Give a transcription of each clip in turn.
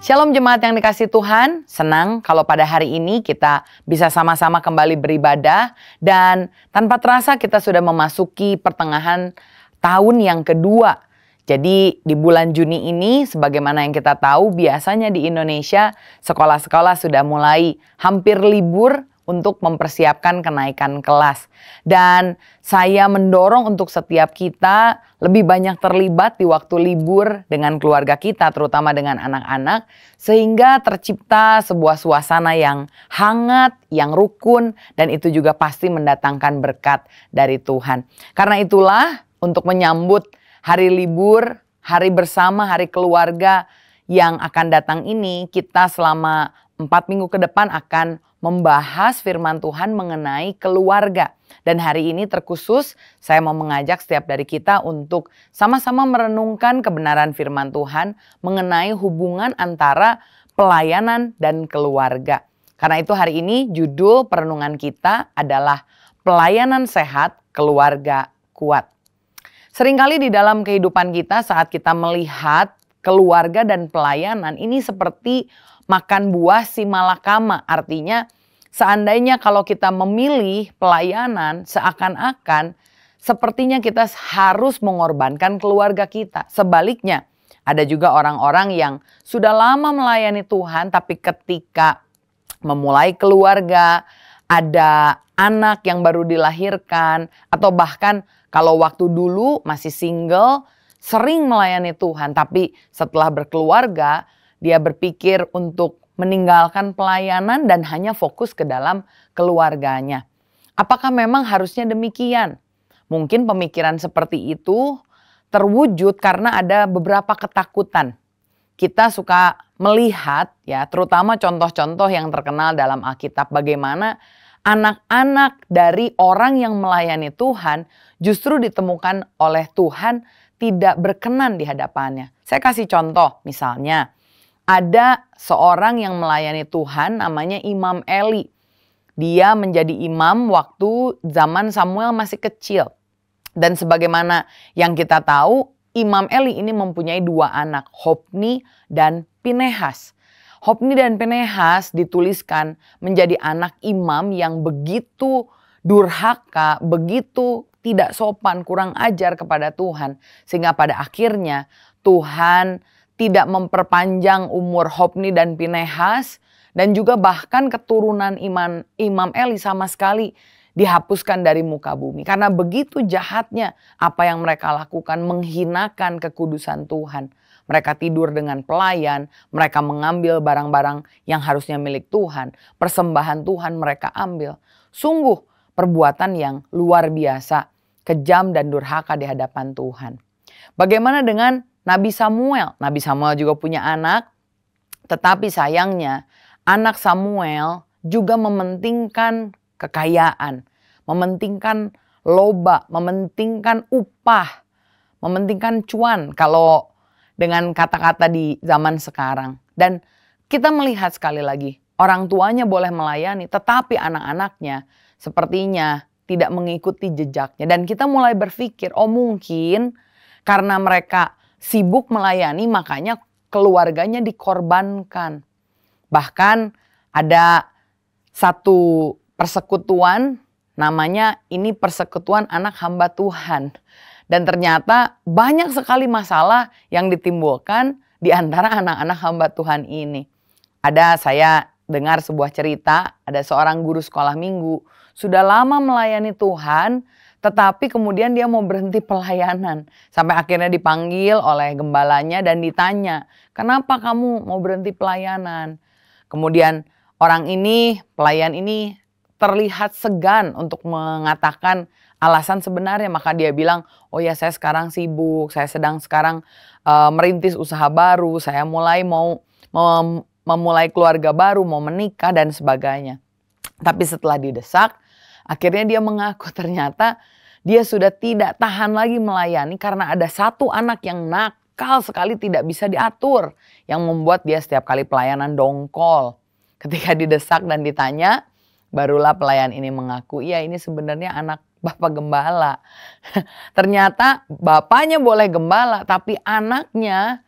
Shalom jemaat yang dikasih Tuhan, senang kalau pada hari ini kita bisa sama-sama kembali beribadah dan tanpa terasa kita sudah memasuki pertengahan tahun yang kedua. Jadi di bulan Juni ini sebagaimana yang kita tahu biasanya di Indonesia sekolah-sekolah sudah mulai hampir libur untuk mempersiapkan kenaikan kelas. Dan saya mendorong untuk setiap kita lebih banyak terlibat di waktu libur dengan keluarga kita, terutama dengan anak-anak, sehingga tercipta sebuah suasana yang hangat, yang rukun, dan itu juga pasti mendatangkan berkat dari Tuhan. Karena itulah untuk menyambut hari libur, hari bersama, hari keluarga yang akan datang ini, kita selama 4 minggu ke depan akan membahas firman Tuhan mengenai keluarga. Dan hari ini terkhusus saya mau mengajak setiap dari kita untuk sama-sama merenungkan kebenaran firman Tuhan mengenai hubungan antara pelayanan dan keluarga. Karena itu hari ini judul perenungan kita adalah Pelayanan Sehat, Keluarga Kuat. Seringkali di dalam kehidupan kita saat kita melihat keluarga dan pelayanan ini seperti makan buah si malakama, artinya seandainya kalau kita memilih pelayanan seakan-akan sepertinya kita harus mengorbankan keluarga kita. Sebaliknya, ada juga orang-orang yang sudah lama melayani Tuhan tapi ketika memulai keluarga, ada anak yang baru dilahirkan atau bahkan kalau waktu dulu masih single sering melayani Tuhan tapi setelah berkeluarga dia berpikir untuk meninggalkan pelayanan dan hanya fokus ke dalam keluarganya. Apakah memang harusnya demikian? Mungkin pemikiran seperti itu terwujud karena ada beberapa ketakutan. Kita suka melihat ya, terutama contoh-contoh yang terkenal dalam Alkitab bagaimana anak-anak dari orang yang melayani Tuhan justru ditemukan oleh Tuhan tidak berkenan di hadapannya. Saya kasih contoh misalnya. Ada seorang yang melayani Tuhan namanya Imam Eli. Dia menjadi imam waktu zaman Samuel masih kecil. Dan sebagaimana yang kita tahu, Imam Eli ini mempunyai 2 anak, Hofni dan Pinehas. Hofni dan Pinehas dituliskan menjadi anak imam yang begitu durhaka, begitu tidak sopan, kurang ajar kepada Tuhan. Sehingga pada akhirnya Tuhan tidak memperpanjang umur Hofni dan Pinehas dan juga bahkan keturunan Imam Eli sama sekali dihapuskan dari muka bumi. Karena begitu jahatnya apa yang mereka lakukan menghinakan kekudusan Tuhan. Mereka tidur dengan pelayan, mereka mengambil barang-barang yang harusnya milik Tuhan. Persembahan Tuhan mereka ambil. Sungguh perbuatan yang luar biasa, kejam dan durhaka di hadapan Tuhan. Bagaimana dengan Nabi Samuel? Nabi Samuel juga punya anak, tetapi sayangnya anak Samuel juga mementingkan kekayaan, mementingkan loba, mementingkan upah, mementingkan cuan kalau dengan kata-kata di zaman sekarang. Dan kita melihat sekali lagi, orang tuanya boleh melayani, tetapi anak-anaknya sepertinya tidak mengikuti jejaknya. Dan kita mulai berpikir, oh mungkin karena mereka sibuk melayani makanya keluarganya dikorbankan. Bahkan ada satu persekutuan namanya ini persekutuan anak hamba Tuhan. Dan ternyata banyak sekali masalah yang ditimbulkan di antara anak-anak hamba Tuhan ini. Saya dengar sebuah cerita, ada seorang guru sekolah minggu sudah lama melayani Tuhan, tetapi kemudian dia mau berhenti pelayanan. Sampai akhirnya dipanggil oleh gembalanya dan ditanya, kenapa kamu mau berhenti pelayanan? Kemudian pelayan ini terlihat segan untuk mengatakan alasan sebenarnya. Maka dia bilang, oh ya saya sekarang sibuk, saya sedang sekarang merintis usaha baru, saya mau memulai keluarga baru, mau menikah dan sebagainya. Tapi setelah didesak, akhirnya dia mengaku ternyata dia sudah tidak tahan lagi melayani karena ada satu anak yang nakal sekali tidak bisa diatur. Yang membuat dia setiap kali pelayanan dongkol. Ketika didesak dan ditanya, barulah pelayan ini mengaku, iya ini sebenarnya anak Bapak Gembala. Ternyata bapaknya boleh gembala tapi anaknya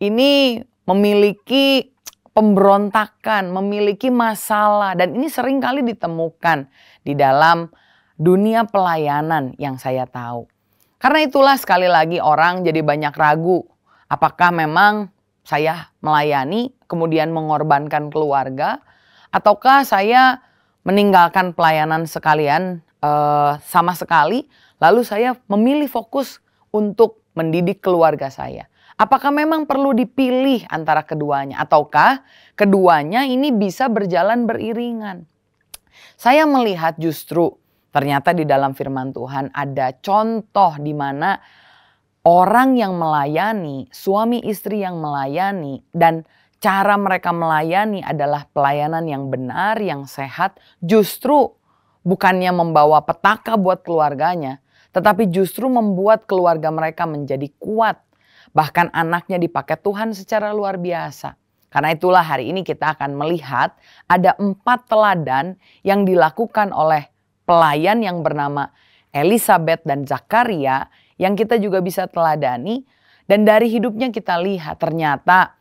ini memiliki pemberontakan, memiliki masalah. Dan ini sering kali ditemukan di dalam dunia pelayanan yang saya tahu. Karena itulah sekali lagi orang jadi banyak ragu. Apakah memang saya melayani kemudian mengorbankan keluarga? Ataukah saya meninggalkan pelayanan sekalian sama sekali, lalu saya memilih fokus untuk mendidik keluarga saya. Apakah memang perlu dipilih antara keduanya? Ataukah keduanya ini bisa berjalan beriringan? Saya melihat justru ternyata di dalam firman Tuhan ada contoh di mana orang yang melayani, suami istri yang melayani, dan cara mereka melayani adalah pelayanan yang benar, yang sehat, justru bukannya membawa petaka buat keluarganya, tetapi justru membuat keluarga mereka menjadi kuat. Bahkan anaknya dipakai Tuhan secara luar biasa. Karena itulah hari ini kita akan melihat ada 4 teladan yang dilakukan oleh pelayan yang bernama Elisabet dan Zakaria yang kita juga bisa teladani. Dan dari hidupnya kita lihat ternyata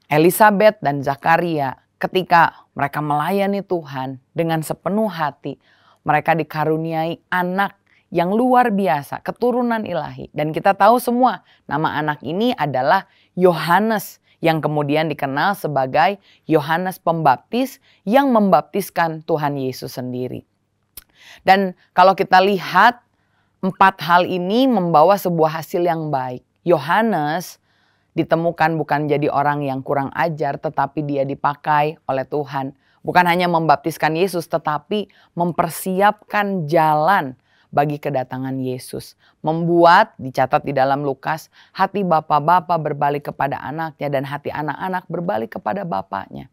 Elisabet dan Zakaria ketika mereka melayani Tuhan dengan sepenuh hati, mereka dikaruniai anak yang luar biasa, keturunan ilahi. Dan kita tahu semua nama anak ini adalah Yohanes yang kemudian dikenal sebagai Yohanes Pembaptis yang membaptiskan Tuhan Yesus sendiri. Dan kalau kita lihat 4 hal ini membawa sebuah hasil yang baik. Yohanes ditemukan bukan jadi orang yang kurang ajar, tetapi dia dipakai oleh Tuhan. Bukan hanya membaptiskan Yesus, tetapi mempersiapkan jalan bagi kedatangan Yesus. Membuat, dicatat di dalam Lukas, hati bapak-bapak berbalik kepada anaknya dan hati anak-anak berbalik kepada bapaknya.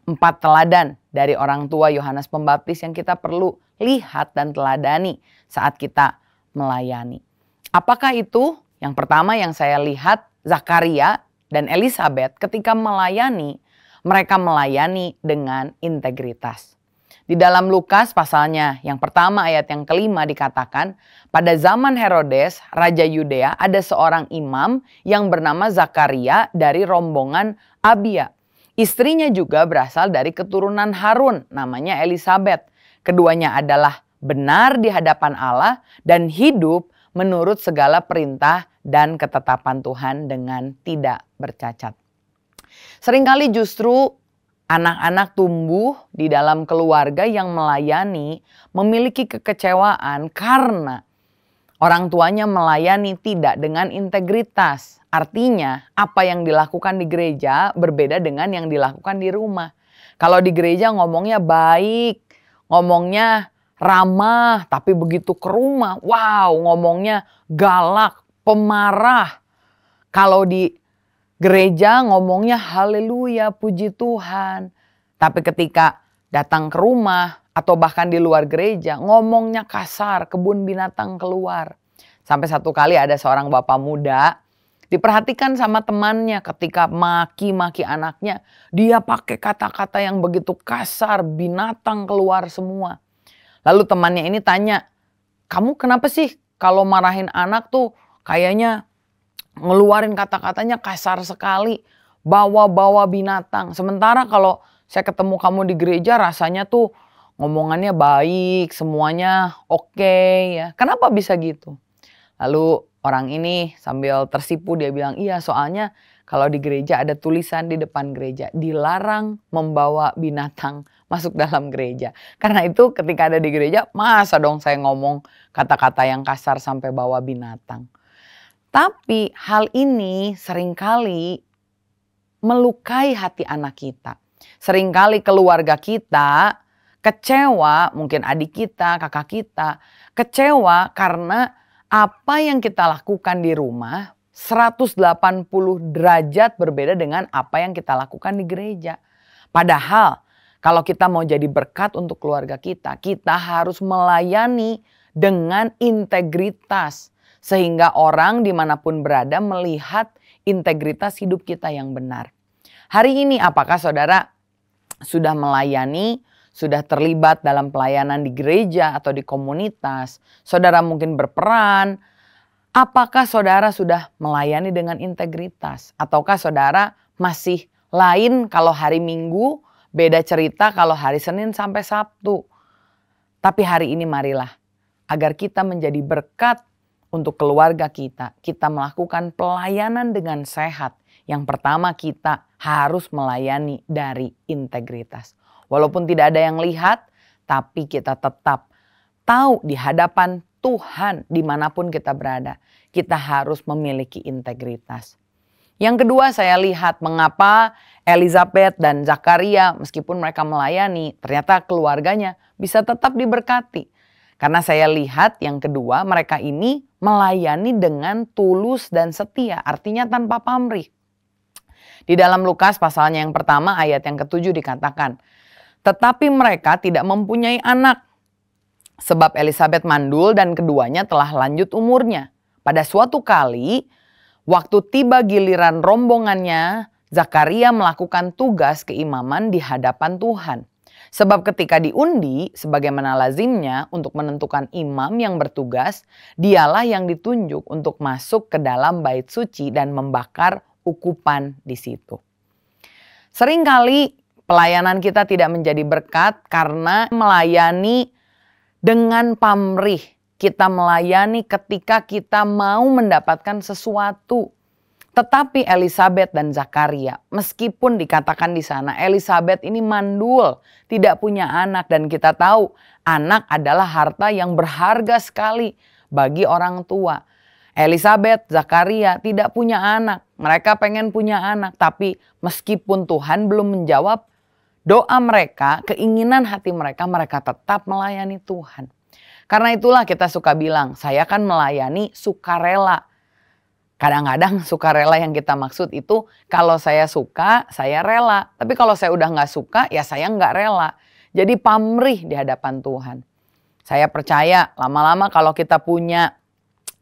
4 teladan dari orang tua Yohanes Pembaptis yang kita perlu lihat dan teladani saat kita melayani. Apakah itu? Yang pertama yang saya lihat, Zakaria dan Elisabet ketika melayani, mereka melayani dengan integritas. Di dalam Lukas pasalnya yang pertama ayat yang kelima dikatakan, pada zaman Herodes, Raja Yudea, ada seorang imam yang bernama Zakaria dari rombongan Abia. Istrinya juga berasal dari keturunan Harun, namanya Elisabet. Keduanya adalah benar di hadapan Allah dan hidup menurut segala perintah dan ketetapan Tuhan dengan tidak bercacat. Seringkali justru anak-anak tumbuh di dalam keluarga yang melayani memiliki kekecewaan karena orang tuanya melayani tidak dengan integritas. Artinya apa yang dilakukan di gereja berbeda dengan yang dilakukan di rumah. Kalau di gereja ngomongnya baik, ngomongnya ramah, tapi begitu ke rumah, wow, ngomongnya galak, pemarah. Kalau di gereja ngomongnya haleluya, puji Tuhan. Tapi ketika datang ke rumah atau bahkan di luar gereja ngomongnya kasar, kebun binatang keluar. Sampai satu kali ada seorang bapak muda diperhatikan sama temannya ketika maki-maki anaknya. Dia pakai kata-kata yang begitu kasar, binatang keluar semua. Lalu temannya ini tanya, kamu kenapa sih kalau marahin anak tuh kayaknya ngeluarin kata-katanya kasar sekali, bawa-bawa binatang. Sementara kalau saya ketemu kamu di gereja rasanya tuh ngomongannya baik, semuanya oke ya. Kenapa bisa gitu? Lalu orang ini sambil tersipu dia bilang, iya soalnya kalau di gereja ada tulisan di depan gereja, dilarang membawa binatang masuk dalam gereja. Karena itu ketika ada di gereja, masa dong saya ngomong kata-kata yang kasar sampai bawa binatang. Tapi hal ini seringkali melukai hati anak kita. Seringkali keluarga kita kecewa, mungkin adik kita, kakak kita, kecewa karena apa yang kita lakukan di rumah 180 derajat berbeda dengan apa yang kita lakukan di gereja. Padahal kalau kita mau jadi berkat untuk keluarga kita, kita harus melayani dengan integritas. Sehingga orang dimanapun berada melihat integritas hidup kita yang benar. Hari ini apakah saudara sudah melayani, sudah terlibat dalam pelayanan di gereja atau di komunitas? Saudara mungkin berperan. Apakah saudara sudah melayani dengan integritas? Ataukah saudara masih lain kalau hari Minggu, beda cerita kalau hari Senin sampai Sabtu. Tapi hari ini marilah agar kita menjadi berkat untuk keluarga kita. Kita melakukan pelayanan dengan sehat. Yang pertama kita harus melayani dari integritas. Walaupun tidak ada yang lihat, tapi kita tetap tahu di hadapan Tuhan dimanapun kita berada. Kita harus memiliki integritas. Yang kedua saya lihat mengapa Elizabeth dan Zakaria meskipun mereka melayani, ternyata keluarganya bisa tetap diberkati. Karena saya lihat yang kedua mereka ini melayani dengan tulus dan setia, artinya tanpa pamrih. Di dalam Lukas pasalnya yang pertama ayat yang ke-7 dikatakan, tetapi mereka tidak mempunyai anak. Sebab Elizabeth mandul dan keduanya telah lanjut umurnya. Pada suatu kali, waktu tiba giliran rombongannya, Zakaria melakukan tugas keimaman di hadapan Tuhan. Sebab ketika diundi, sebagaimana lazimnya untuk menentukan imam yang bertugas, dialah yang ditunjuk untuk masuk ke dalam bait suci dan membakar ukupan di situ. Seringkali pelayanan kita tidak menjadi berkat karena melayani dengan pamrih. Kita melayani ketika kita mau mendapatkan sesuatu. Tetapi Elizabeth dan Zakaria, meskipun dikatakan di sana Elizabeth ini mandul, tidak punya anak, dan kita tahu anak adalah harta yang berharga sekali bagi orang tua. Elizabeth, Zakaria tidak punya anak, mereka pengen punya anak, tapi meskipun Tuhan belum menjawab doa mereka, keinginan hati mereka, mereka tetap melayani Tuhan. Karena itulah kita suka bilang, saya kan melayani sukarela. Kadang-kadang sukarela yang kita maksud itu kalau saya suka, saya rela. Tapi kalau saya udah nggak suka, ya saya nggak rela. Jadi pamrih di hadapan Tuhan. Saya percaya lama-lama kalau kita punya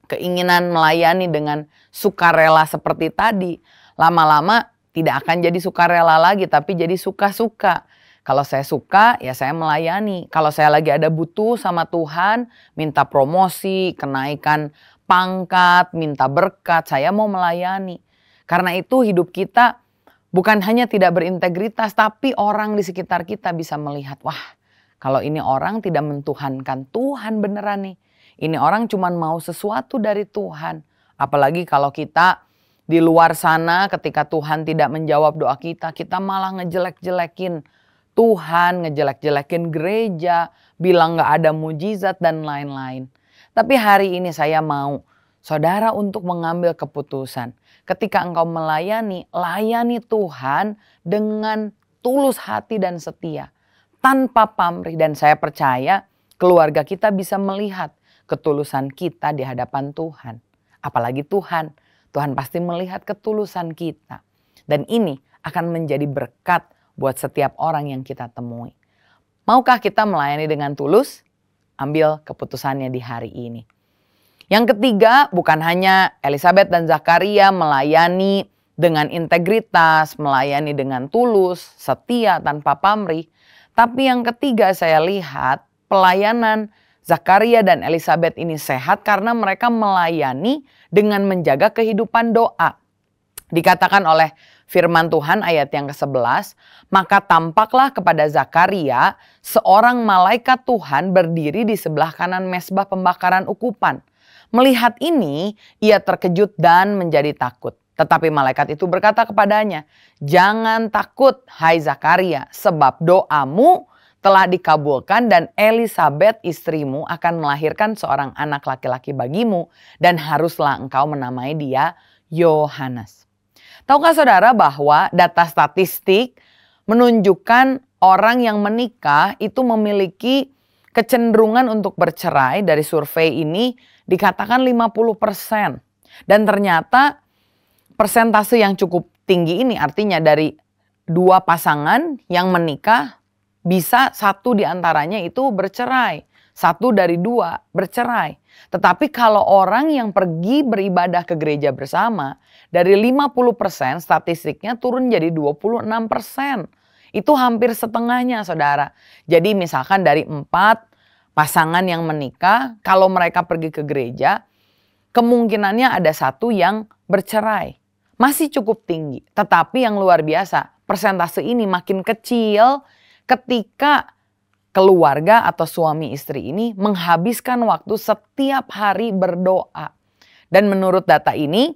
keinginan melayani dengan sukarela seperti tadi, lama-lama tidak akan jadi sukarela lagi, tapi jadi suka-suka. Kalau saya suka, ya saya melayani. Kalau saya lagi ada butuh sama Tuhan, minta promosi, kenaikan pangkat, minta berkat, saya mau melayani. Karena itu hidup kita bukan hanya tidak berintegritas, tapi orang di sekitar kita bisa melihat, wah kalau ini orang tidak mentuhankan Tuhan beneran nih. Ini orang cuma mau sesuatu dari Tuhan. Apalagi kalau kita di luar sana ketika Tuhan tidak menjawab doa kita, kita malah ngejelek-jelekin Tuhan, ngejelek-jelekin gereja, bilang gak ada mujizat dan lain-lain. Tapi hari ini saya mau saudara untuk mengambil keputusan. Ketika engkau melayani, layani Tuhan dengan tulus hati dan setia. Tanpa pamrih, dan saya percaya keluarga kita bisa melihat ketulusan kita di hadapan Tuhan. Apalagi Tuhan. Tuhan pasti melihat ketulusan kita. Dan ini akan menjadi berkat buat setiap orang yang kita temui. Maukah kita melayani dengan tulus? Ambil keputusannya di hari ini. Yang ketiga, bukan hanya Elizabeth dan Zakaria melayani dengan integritas, melayani dengan tulus, setia, tanpa pamrih. Tapi yang ketiga saya lihat pelayanan Zakaria dan Elizabeth ini sehat karena mereka melayani dengan menjaga kehidupan doa. Dikatakan oleh firman Tuhan ayat yang ke-11, maka tampaklah kepada Zakaria seorang malaikat Tuhan berdiri di sebelah kanan mezbah pembakaran ukupan. Melihat ini, ia terkejut dan menjadi takut. Tetapi malaikat itu berkata kepadanya, jangan takut hai Zakaria, sebab doamu telah dikabulkan dan Elizabeth istrimu akan melahirkan seorang anak laki-laki bagimu dan haruslah engkau menamai dia Yohanes. Tahukah saudara bahwa data statistik menunjukkan orang yang menikah itu memiliki kecenderungan untuk bercerai. Dari survei ini dikatakan 50%. Dan ternyata persentase yang cukup tinggi ini artinya dari dua pasangan yang menikah bisa satu di antaranya itu bercerai. Satu dari dua bercerai. Tetapi kalau orang yang pergi beribadah ke gereja bersama, dari 50% statistiknya turun jadi 26%. Itu hampir setengahnya saudara. Jadi misalkan dari 4 pasangan yang menikah, kalau mereka pergi ke gereja, kemungkinannya ada satu yang bercerai. masih cukup tinggi. Tetapi yang luar biasa, persentase ini makin kecil ketika keluarga atau suami istri ini menghabiskan waktu setiap hari berdoa. Dan menurut data ini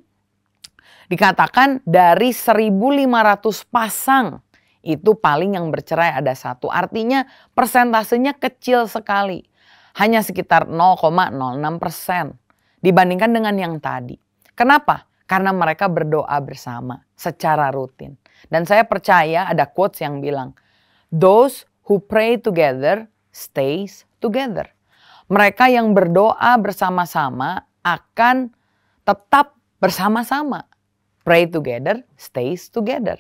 dikatakan dari 1.500 pasang itu paling yang bercerai ada satu. Artinya persentasenya kecil sekali. Hanya sekitar 0,06% dibandingkan dengan yang tadi. Kenapa? Karena mereka berdoa bersama secara rutin. Dan saya percaya ada quotes yang bilang, "Those who pray together stays together." Mereka yang berdoa bersama-sama akan tetap bersama-sama. Pray together, stays together.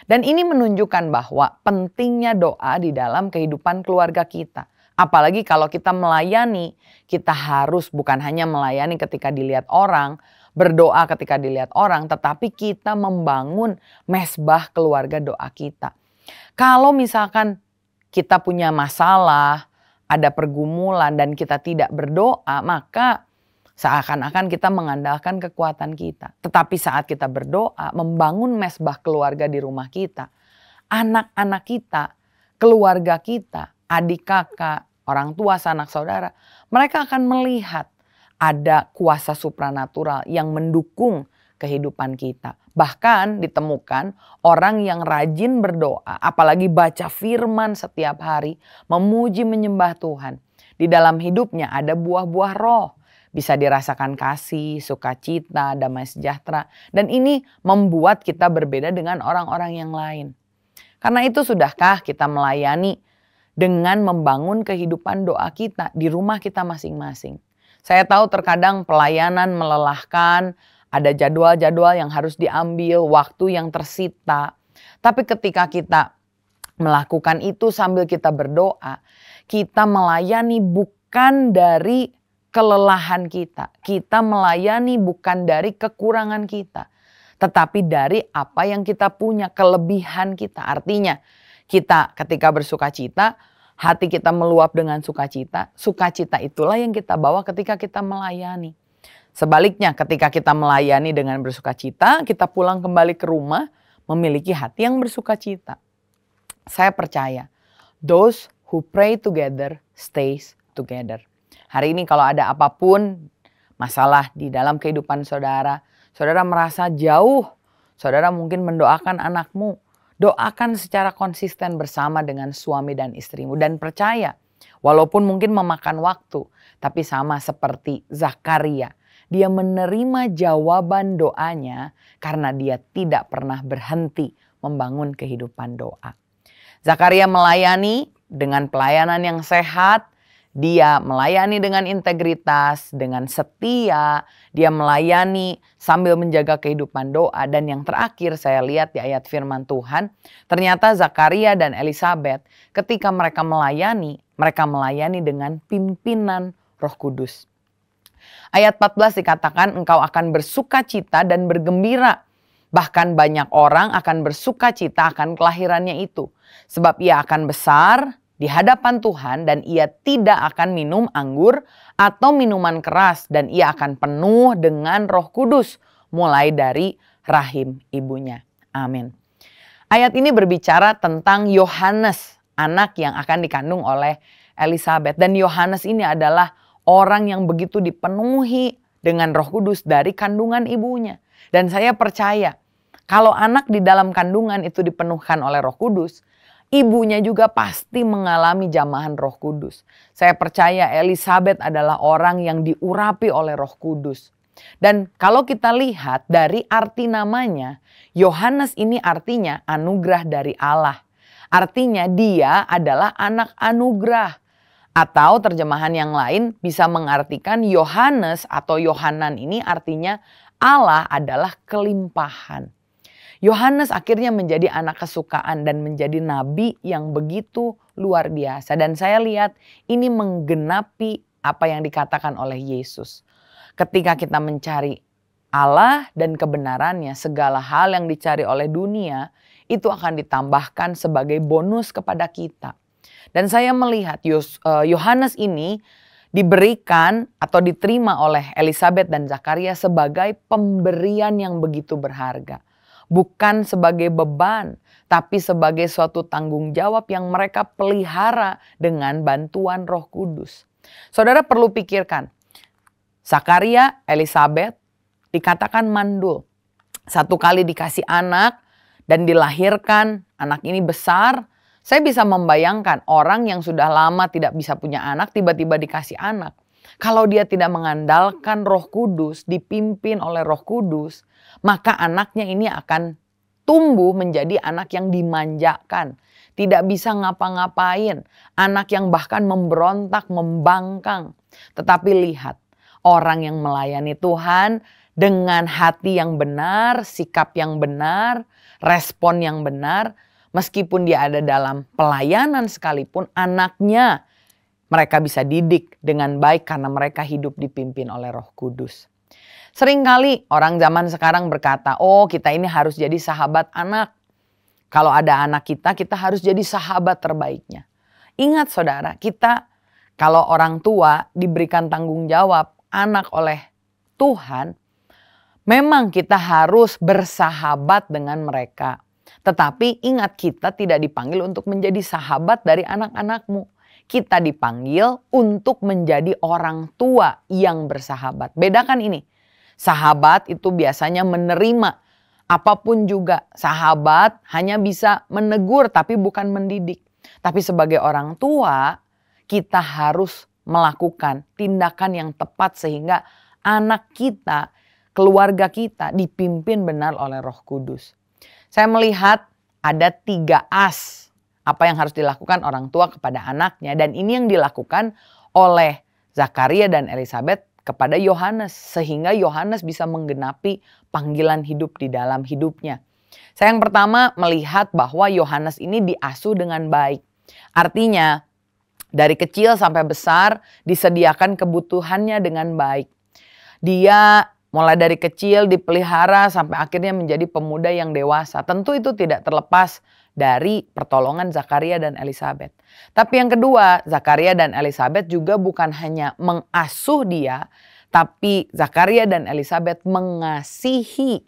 Dan ini menunjukkan bahwa pentingnya doa di dalam kehidupan keluarga kita. Apalagi kalau kita melayani, kita harus bukan hanya melayani ketika dilihat orang, berdoa ketika dilihat orang, tetapi kita membangun mesbah keluarga doa kita. Kalau misalkan kita punya masalah, ada pergumulan dan kita tidak berdoa, maka seakan-akan kita mengandalkan kekuatan kita. Tetapi saat kita berdoa, membangun mesbah keluarga di rumah kita, anak-anak kita, keluarga kita, adik kakak, orang tua, sanak saudara, mereka akan melihat ada kuasa supranatural yang mendukung kehidupan kita. Bahkan ditemukan orang yang rajin berdoa, apalagi baca firman setiap hari, memuji menyembah Tuhan. Di dalam hidupnya ada buah-buah roh. Bisa dirasakan kasih, sukacita, damai sejahtera. Dan ini membuat kita berbeda dengan orang-orang yang lain. Karena itu sudahkah kita melayani dengan membangun kehidupan doa kita di rumah kita masing-masing. Saya tahu terkadang pelayanan melelahkan, ada jadwal-jadwal yang harus diambil, waktu yang tersita. Tapi ketika kita melakukan itu sambil kita berdoa, kita melayani bukan dari kelelahan kita. Kita melayani bukan dari kekurangan kita, tetapi dari apa yang kita punya, kelebihan kita. Artinya kita ketika bersukacita, hati kita meluap dengan sukacita. Sukacita itulah yang kita bawa ketika kita melayani. Sebaliknya ketika kita melayani dengan bersukacita, kita pulang kembali ke rumah memiliki hati yang bersukacita. Saya percaya, those who pray together stays together. Hari ini kalau ada apapun masalah di dalam kehidupan saudara, saudara merasa jauh, saudara mungkin mendoakan anakmu, doakan secara konsisten bersama dengan suami dan istrimu. Dan percaya, walaupun mungkin memakan waktu, tapi sama seperti Zakaria, dia menerima jawaban doanya karena dia tidak pernah berhenti membangun kehidupan doa. Zakaria melayani dengan pelayanan yang sehat. Dia melayani dengan integritas, dengan setia, dia melayani sambil menjaga kehidupan doa. Dan yang terakhir saya lihat di ayat firman Tuhan, ternyata Zakaria dan Elisabet ketika mereka melayani dengan pimpinan Roh Kudus. Ayat 14 dikatakan engkau akan bersukacita dan bergembira. Bahkan banyak orang akan bersukacita akan kelahirannya itu. Sebab ia akan besar di hadapan Tuhan dan ia tidak akan minum anggur atau minuman keras dan ia akan penuh dengan Roh Kudus mulai dari rahim ibunya. Amin. Ayat ini berbicara tentang Yohanes, anak yang akan dikandung oleh Elisabet. Dan Yohanes ini adalah orang yang begitu dipenuhi dengan Roh Kudus dari kandungan ibunya. Dan saya percaya kalau anak di dalam kandungan itu dipenuhkan oleh Roh Kudus, ibunya juga pasti mengalami jamahan Roh Kudus. Saya percaya Elisabet adalah orang yang diurapi oleh Roh Kudus. Dan kalau kita lihat dari arti namanya, Yohanes ini artinya anugerah dari Allah. Artinya dia adalah anak anugerah. Atau terjemahan yang lain bisa mengartikan Yohanes atau Yohanan ini artinya Allah adalah kelimpahan. Yohanes akhirnya menjadi anak kesukaan dan menjadi nabi yang begitu luar biasa. Dan saya lihat ini menggenapi apa yang dikatakan oleh Yesus. Ketika kita mencari Allah dan kebenarannya, segala hal yang dicari oleh dunia itu akan ditambahkan sebagai bonus kepada kita. Dan saya melihat Yohanes ini diberikan atau diterima oleh Elisabet dan Zakaria sebagai pemberian yang begitu berharga. bukan sebagai beban, tapi sebagai suatu tanggung jawab yang mereka pelihara dengan bantuan Roh Kudus. Saudara perlu pikirkan, Zakaria, Elisabet dikatakan mandul. Satu kali dikasih anak dan dilahirkan, anak ini besar. Saya bisa membayangkan orang yang sudah lama tidak bisa punya anak, tiba-tiba dikasih anak. Kalau dia tidak mengandalkan Roh Kudus, dipimpin oleh Roh Kudus, maka anaknya ini akan tumbuh menjadi anak yang dimanjakan. Tidak bisa ngapa-ngapain. Anak yang bahkan memberontak, membangkang. Tetapi lihat, orang yang melayani Tuhan dengan hati yang benar, sikap yang benar, respon yang benar, meskipun dia ada dalam pelayanan sekalipun, anaknya mereka bisa didik dengan baik karena mereka hidup dipimpin oleh Roh Kudus. Seringkali orang zaman sekarang berkata, oh kita ini harus jadi sahabat anak. Kalau ada anak kita harus jadi sahabat terbaiknya. Ingat saudara, kita kalau orang tua diberikan tanggung jawab anak oleh Tuhan, memang kita harus bersahabat dengan mereka. Tetapi ingat, kita tidak dipanggil untuk menjadi sahabat dari anak-anakmu. Kita dipanggil untuk menjadi orang tua yang bersahabat. Bedakan ini. Sahabat itu biasanya menerima apapun juga. Sahabat hanya bisa menegur tapi bukan mendidik. Tapi sebagai orang tua, kita harus melakukan tindakan yang tepat sehingga anak kita, keluarga kita dipimpin benar oleh Roh Kudus. Saya melihat ada 3 as apa yang harus dilakukan orang tua kepada anaknya. Dan ini yang dilakukan oleh Zakaria dan Elisabet kepada Yohanes. Sehingga Yohanes bisa menggenapi panggilan hidup di dalam hidupnya. Saya yang pertama melihat bahwa Yohanes ini diasuh dengan baik. Artinya dari kecil sampai besar disediakan kebutuhannya dengan baik. Dia mulai dari kecil dipelihara sampai akhirnya menjadi pemuda yang dewasa. Tentu itu tidak terlepas dari pertolongan Zakaria dan Elisabet. Tapi yang kedua, Zakaria dan Elisabet juga bukan hanya mengasuh dia, tapi Zakaria dan Elisabet mengasihi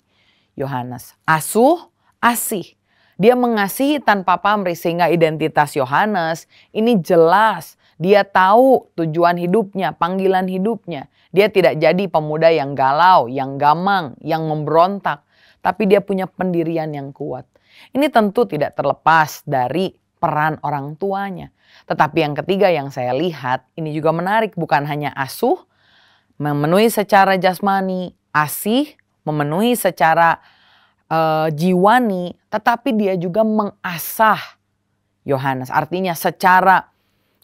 Yohanes. Asuh, asih. Dia mengasihi tanpa pamrih sehingga identitas Yohanes ini jelas. Dia tahu tujuan hidupnya, panggilan hidupnya. Dia tidak jadi pemuda yang galau, yang gamang, yang memberontak. Tapi dia punya pendirian yang kuat. Ini tentu tidak terlepas dari peran orang tuanya. Tetapi yang ketiga yang saya lihat ini juga menarik. Bukan hanya asuh, memenuhi secara jasmani, asih, memenuhi secara jiwani. Tetapi dia juga mengasah Yohanes. Artinya secara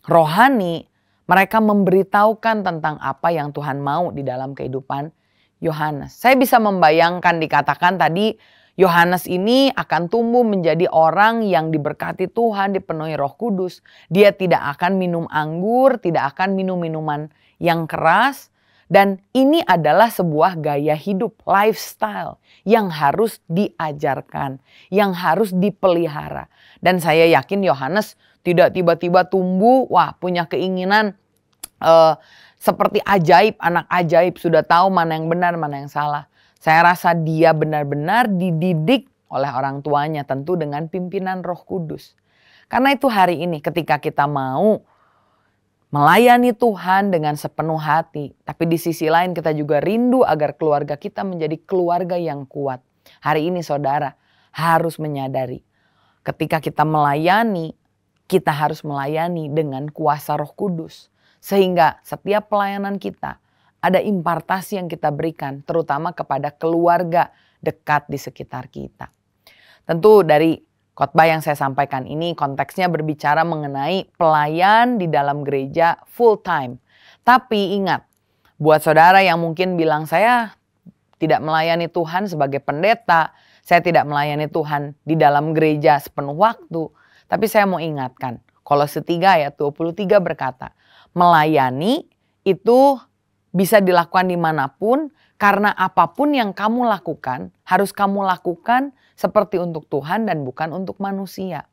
rohani mereka memberitahukan tentang apa yang Tuhan mau di dalam kehidupan Yohanes. Saya bisa membayangkan dikatakan tadi Yohanes ini akan tumbuh menjadi orang yang diberkati Tuhan, dipenuhi Roh Kudus. Dia tidak akan minum anggur, tidak akan minum minuman yang keras. Dan ini adalah sebuah gaya hidup, lifestyle yang harus diajarkan, yang harus dipelihara. Dan saya yakin Yohanes tidak tiba-tiba tumbuh, wah punya keinginan seperti ajaib, anak ajaib, sudah tahu mana yang benar, mana yang salah. Saya rasa dia benar-benar dididik oleh orang tuanya, tentu dengan pimpinan Roh Kudus. Karena itu hari ini ketika kita mau melayani Tuhan dengan sepenuh hati, tapi di sisi lain kita juga rindu agar keluarga kita menjadi keluarga yang kuat. Hari ini saudara harus menyadari, ketika kita melayani, kita harus melayani dengan kuasa Roh Kudus. Sehingga setiap pelayanan kita, ada impartasi yang kita berikan terutama kepada keluarga dekat di sekitar kita. Tentu dari khotbah yang saya sampaikan ini konteksnya berbicara mengenai pelayan di dalam gereja full time. Tapi ingat, buat saudara yang mungkin bilang saya tidak melayani Tuhan sebagai pendeta, saya tidak melayani Tuhan di dalam gereja sepenuh waktu. Tapi saya mau ingatkan, Kolose 3 ayat 23 berkata, melayani itu bisa dilakukan dimanapun, karena apapun yang kamu lakukan harus kamu lakukan seperti untuk Tuhan dan bukan untuk manusia.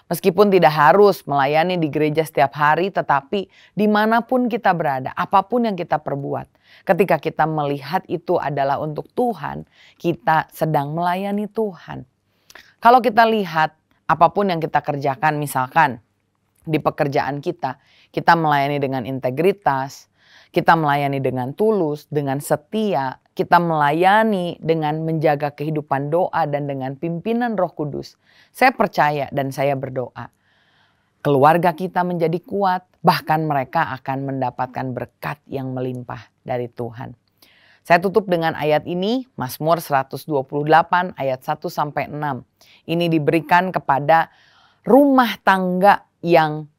Meskipun tidak harus melayani di gereja setiap hari, tetapi dimanapun kita berada, apapun yang kita perbuat, ketika kita melihat itu adalah untuk Tuhan, kita sedang melayani Tuhan. Kalau kita lihat apapun yang kita kerjakan, misalkan di pekerjaan kita melayani dengan integritas, kita melayani dengan tulus, dengan setia, kita melayani dengan menjaga kehidupan doa dan dengan pimpinan Roh Kudus. Saya percaya dan saya berdoa, keluarga kita menjadi kuat, bahkan mereka akan mendapatkan berkat yang melimpah dari Tuhan. Saya tutup dengan ayat ini, Mazmur 128 ayat 1-6. Ini diberikan kepada rumah tangga yang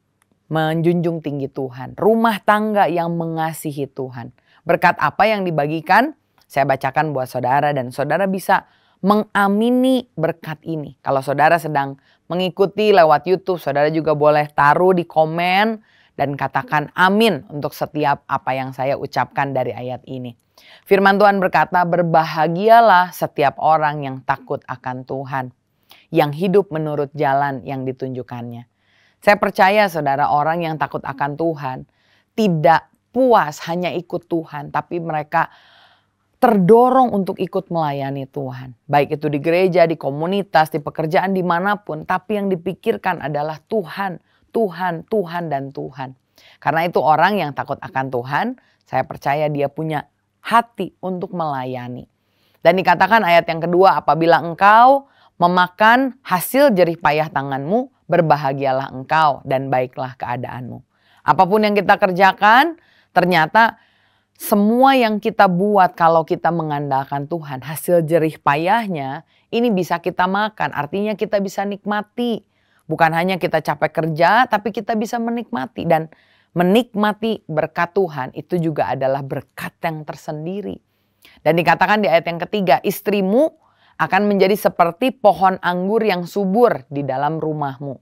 menjunjung tinggi Tuhan, rumah tangga yang mengasihi Tuhan. Berkat apa yang dibagikan? Saya bacakan buat saudara dan saudara bisa mengamini berkat ini. Kalau saudara sedang mengikuti lewat YouTube, saudara juga boleh taruh di komen dan katakan amin untuk setiap apa yang saya ucapkan dari ayat ini. Firman Tuhan berkata, berbahagialah setiap orang yang takut akan Tuhan, yang hidup menurut jalan yang ditunjukkannya. Saya percaya saudara, orang yang takut akan Tuhan tidak puas hanya ikut Tuhan, tapi mereka terdorong untuk ikut melayani Tuhan. Baik itu di gereja, di komunitas, di pekerjaan, dimanapun. Tapi yang dipikirkan adalah Tuhan, Tuhan, Tuhan, dan Tuhan. Karena itu orang yang takut akan Tuhan, saya percaya dia punya hati untuk melayani. Dan dikatakan ayat yang kedua, apabila engkau memakan hasil jerih payah tanganmu, berbahagialah engkau dan baiklah keadaanmu. Apapun yang kita kerjakan, ternyata semua yang kita buat kalau kita mengandalkan Tuhan, hasil jerih payahnya ini bisa kita makan. Artinya kita bisa nikmati. Bukan hanya kita capek kerja, tapi kita bisa menikmati. Dan menikmati berkat Tuhan itu juga adalah berkat yang tersendiri. Dan dikatakan di ayat yang ketiga, istrimu akan menjadi seperti pohon anggur yang subur di dalam rumahmu.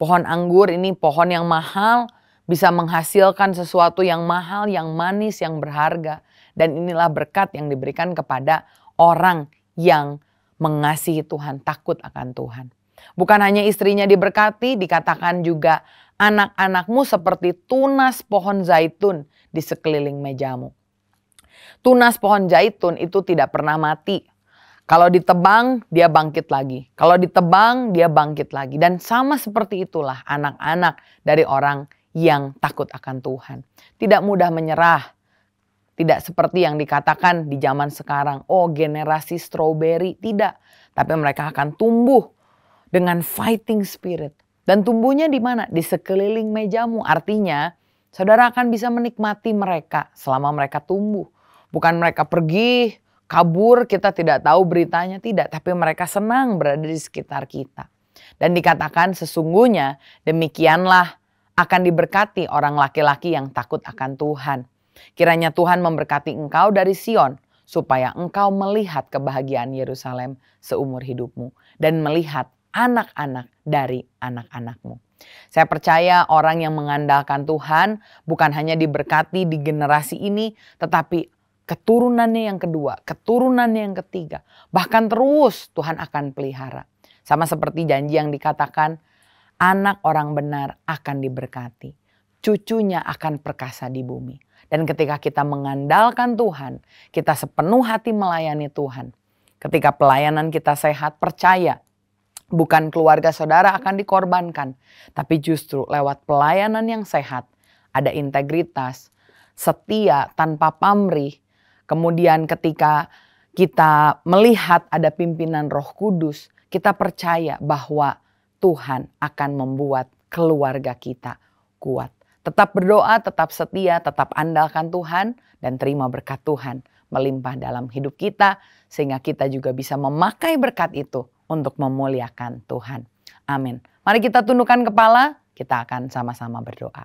Pohon anggur ini pohon yang mahal, bisa menghasilkan sesuatu yang mahal, yang manis, yang berharga. Dan inilah berkat yang diberikan kepada orang yang mengasihi Tuhan, takut akan Tuhan. Bukan hanya istrinya diberkati, dikatakan juga anak-anakmu seperti tunas pohon zaitun di sekeliling mejamu. Tunas pohon zaitun itu tidak pernah mati. Kalau ditebang, dia bangkit lagi. Kalau ditebang, dia bangkit lagi. Dan sama seperti itulah anak-anak dari orang yang takut akan Tuhan. Tidak mudah menyerah. Tidak seperti yang dikatakan di zaman sekarang. Oh, generasi strawberry. Tidak. Tapi mereka akan tumbuh dengan fighting spirit. Dan tumbuhnya di mana? Di sekeliling mejamu. Artinya, saudara akan bisa menikmati mereka selama mereka tumbuh. Bukan mereka pergi, kabur, kita tidak tahu beritanya. Tidak. Tapi mereka senang berada di sekitar kita. Dan dikatakan sesungguhnya demikianlah akan diberkati orang laki-laki yang takut akan Tuhan. Kiranya Tuhan memberkati engkau dari Sion, supaya engkau melihat kebahagiaan Yerusalem seumur hidupmu, dan melihat anak-anak dari anak-anakmu. Saya percaya orang yang mengandalkan Tuhan bukan hanya diberkati di generasi ini, tetapi keturunannya yang kedua, keturunannya yang ketiga. Bahkan terus Tuhan akan pelihara. Sama seperti janji yang dikatakan, anak orang benar akan diberkati. Cucunya akan perkasa di bumi. Dan ketika kita mengandalkan Tuhan, kita sepenuh hati melayani Tuhan. Ketika pelayanan kita sehat, percaya bukan keluarga saudara akan dikorbankan. Tapi justru lewat pelayanan yang sehat, ada integritas, setia tanpa pamrih. Kemudian ketika kita melihat ada pimpinan Roh Kudus, kita percaya bahwa Tuhan akan membuat keluarga kita kuat. Tetap berdoa, tetap setia, tetap andalkan Tuhan, dan terima berkat Tuhan melimpah dalam hidup kita, sehingga kita juga bisa memakai berkat itu untuk memuliakan Tuhan. Amin. Mari kita tundukkan kepala, kita akan sama-sama berdoa.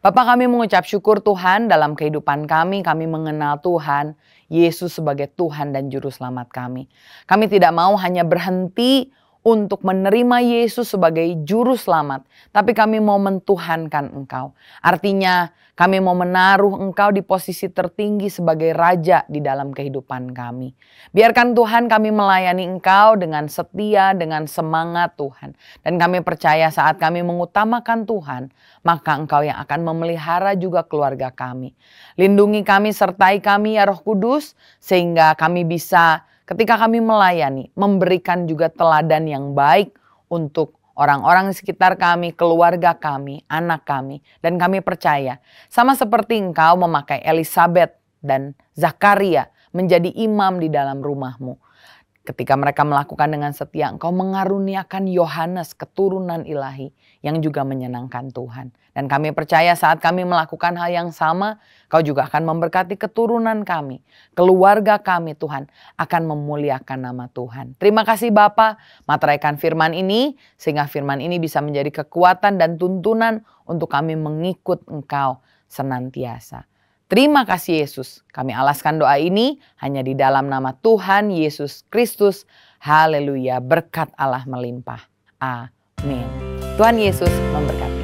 Bapa, kami mengucap syukur Tuhan dalam kehidupan kami mengenal Tuhan, Yesus sebagai Tuhan dan Juru Selamat kami. Kami tidak mau hanya berhenti untuk menerima Yesus sebagai juru selamat, tapi kami mau mentuhankan Engkau. Artinya kami mau menaruh Engkau di posisi tertinggi sebagai Raja di dalam kehidupan kami. Biarkan Tuhan kami melayani Engkau dengan setia, dengan semangat Tuhan. Dan kami percaya saat kami mengutamakan Tuhan, maka Engkau yang akan memelihara juga keluarga kami. Lindungi kami, sertai kami ya Roh Kudus, sehingga kami bisa ketika kami melayani, memberikan juga teladan yang baik untuk orang-orang di sekitar kami, keluarga kami, anak kami. Dan kami percaya, sama seperti Engkau memakai Elisabet dan Zakaria menjadi imam di dalam rumah-Mu. Ketika mereka melakukan dengan setia, Engkau mengaruniakan Yohanes keturunan ilahi yang juga menyenangkan Tuhan. Dan kami percaya saat kami melakukan hal yang sama, Kau juga akan memberkati keturunan kami, keluarga kami Tuhan, akan memuliakan nama Tuhan. Terima kasih Bapa, materaikan firman ini, sehingga firman ini bisa menjadi kekuatan dan tuntunan untuk kami mengikut Engkau senantiasa. Terima kasih Yesus. Kami alaskan doa ini hanya di dalam nama Tuhan Yesus Kristus. Haleluya. Berkat Allah melimpah. Amin. Tuhan Yesus memberkati.